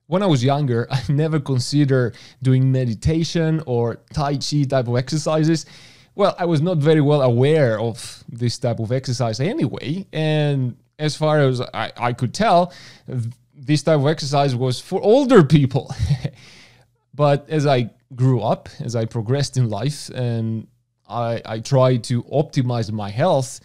When I was younger, I never considered doing meditation or Tai Chi type of exercises. Well, I was not very well aware of this type of exercise anyway. And as far as I could tell, this type of exercise was for older people. But as I grew up, as I progressed in life, and I tried to optimize my health,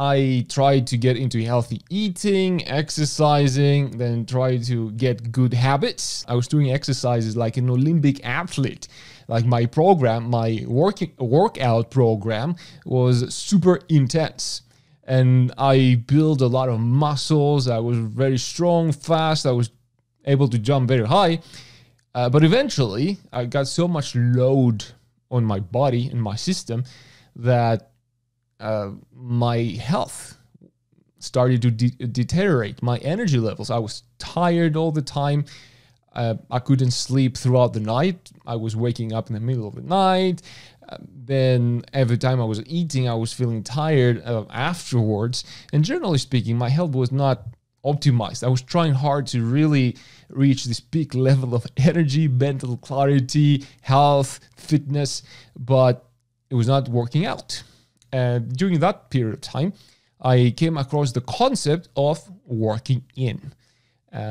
I tried to get into healthy eating, exercising, then tried to get good habits. I was doing exercises like an Olympic athlete. Like my program, my workout program was super intense. And I built a lot of muscles. I was very strong, fast. I was able to jump very high. But eventually, I got so much load on my body and my system that my health started to deteriorate. My energy levels. I was tired all the time. I couldn't sleep throughout the night. I was waking up in the middle of the night. Then every time I was eating, I was feeling tired afterwards. And generally speaking, my health was not optimized. I was trying hard to really reach this peak level of energy, mental clarity, health, fitness, but it was not working out. And during that period of time, I came across the concept of working in.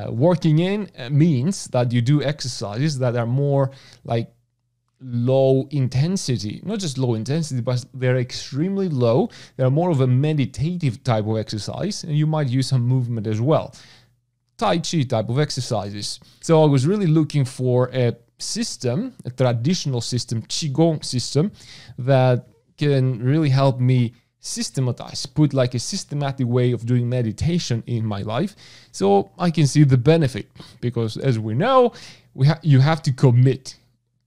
Working in means that you do exercises that are more like low intensity, not just low intensity, but they're extremely low. They're more of a meditative type of exercise, and you might use some movement as well. Tai Chi type of exercises. So I was really looking for a system, a traditional system, Qigong system, that can really help me systematize, put like a systematic way of doing meditation in my life, so I can see the benefit. Because as we know, you have to commit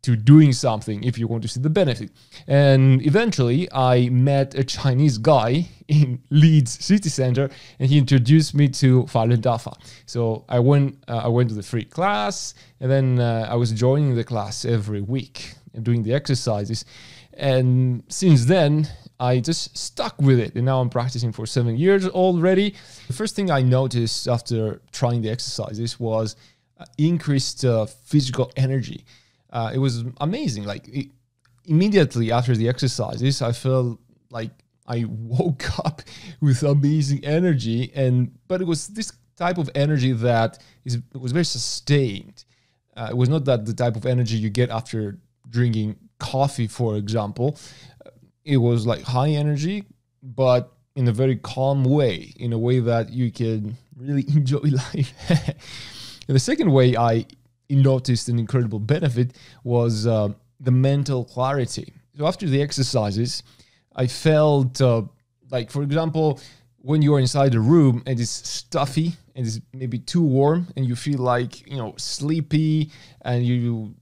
to doing something if you want to see the benefit. And eventually, I met a Chinese guy in Leeds city center, and he introduced me to Falun Dafa. So I went to the free class, and then I was joining the class every week and doing the exercises. And since then, I just stuck with it. And now I'm practicing for 7 years already. The first thing I noticed after trying the exercises was increased physical energy. It was amazing. Immediately after the exercises, I felt like I woke up with amazing energy. But it was this type of energy that was very sustained. It was not that the type of energy you get after drinking coffee, for example. It was like high energy, but in a very calm way, in a way that you can really enjoy life. And the second way I noticed an incredible benefit was the mental clarity. So after the exercises, I felt like, for example, when you're inside a room and it's stuffy and it's maybe too warm and you feel like, sleepy and you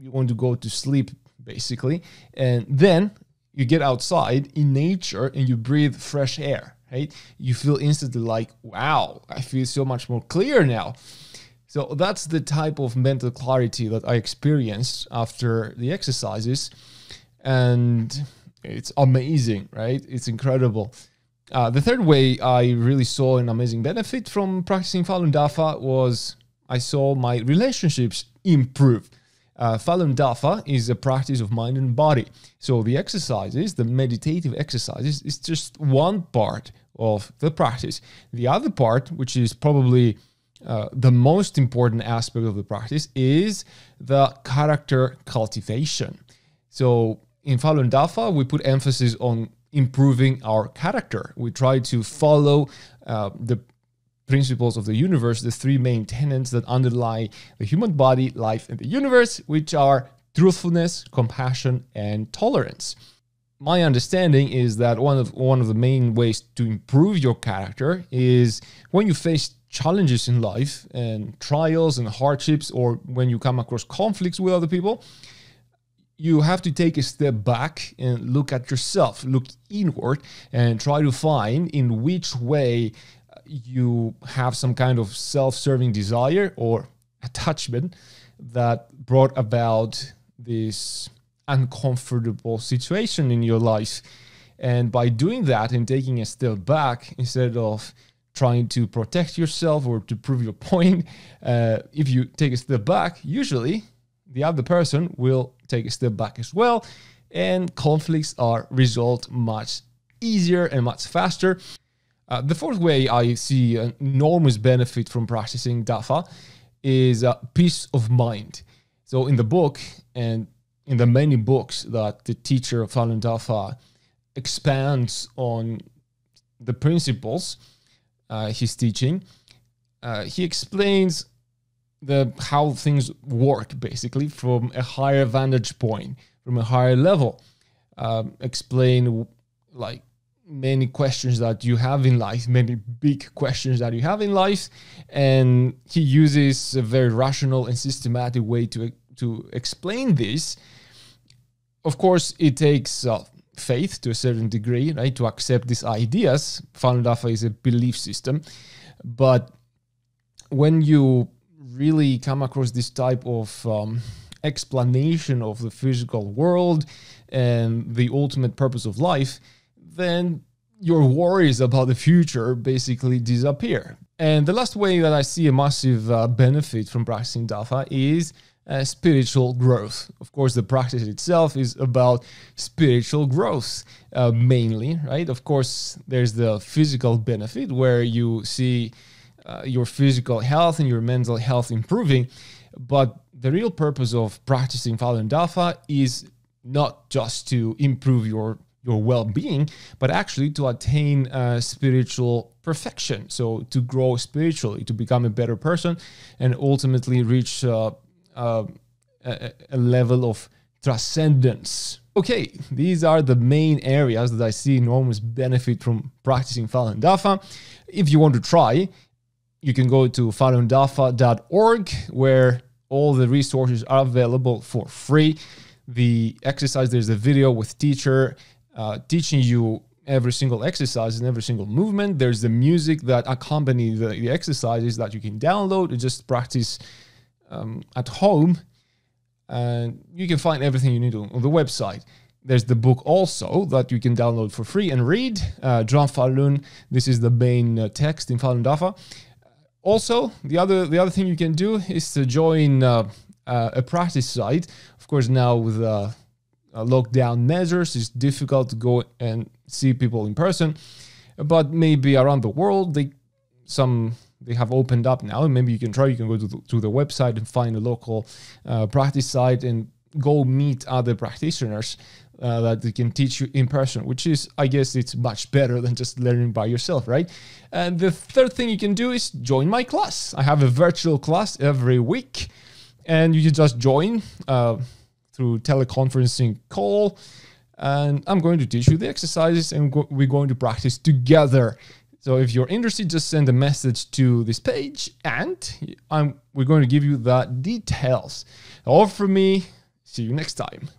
want to go to sleep, basically. And then you get outside in nature and you breathe fresh air, right? You feel instantly like, wow, I feel so much more clear now. So that's the type of mental clarity that I experienced after the exercises. And it's amazing, right? It's incredible. The third way I really saw an amazing benefit from practicing Falun Dafa was I saw my relationships improve. Falun Dafa is a practice of mind and body. So the exercises, the meditative exercises, is just one part of the practice. The other part, which is probably the most important aspect of the practice, is the character cultivation. So in Falun Dafa, we put emphasis on improving our character. We try to follow the principles of the universe, the three main tenets that underlie the human body, life, and the universe, which are truthfulness, compassion, and tolerance. My understanding is that one of the main ways to improve your character is when you face challenges in life and trials and hardships, or when you come across conflicts with other people, you have to take a step back and look at yourself, look inward, and try to find in which way you have some kind of self-serving desire or attachment that brought about this uncomfortable situation in your life. And by doing that and taking a step back, instead of trying to protect yourself or to prove your point. If you take a step back, usually the other person will take a step back as well, and conflicts are resolved much easier and much faster. The fourth way I see an enormous benefit from practicing Dafa is peace of mind. So in the book, and in the many books that the teacher of Falun Dafa expands on the principles he's teaching, he explains how things work, basically, from a higher vantage point, from a higher level. Explain like many questions that you have in life, many big questions that you have in life, and he uses a very rational and systematic way to explain this. Of course, it takes faith to a certain degree, right, to accept these ideas. Falun Dafa is a belief system, but when you really come across this type of explanation of the physical world and the ultimate purpose of life, then your worries about the future basically disappear. And the last way that I see a massive benefit from practicing Dafa is spiritual growth. Of course, the practice itself is about spiritual growth mainly, right? Of course, there's the physical benefit where you see your physical health and your mental health improving, but the real purpose of practicing Falun Dafa is not just to improve your well-being, but actually to attain spiritual perfection. So to grow spiritually, to become a better person, and ultimately reach a level of transcendence. Okay, these are the main areas that I see enormous benefit from practicing Falun Dafa. If you want to try, you can go to falundafa.org, where all the resources are available for free. The exercise, there's a video with teacher teaching you every single exercise and every single movement. There's the music that accompany the exercises that you can download and just practice at home. And you can find everything you need on the website. There's the book also that you can download for free and read. Zhuang Falun, this is the main text in Falun Dafa. Also, the other thing you can do is to join a practice site. Of course, now with lockdown measures, it's difficult to go and see people in person, but maybe around the world they have opened up now, and maybe you can try. You can go to the website and find a local practice site and go meet other practitioners that they can teach you in person, which is, I guess, it's much better than just learning by yourself, right? And the third thing you can do is join my class. I have a virtual class every week, and you can just join through teleconferencing call, and I'm going to teach you the exercises, and we're going to practice together. So if you're interested, just send a message to this page, and we're going to give you the details. All from me. See you next time.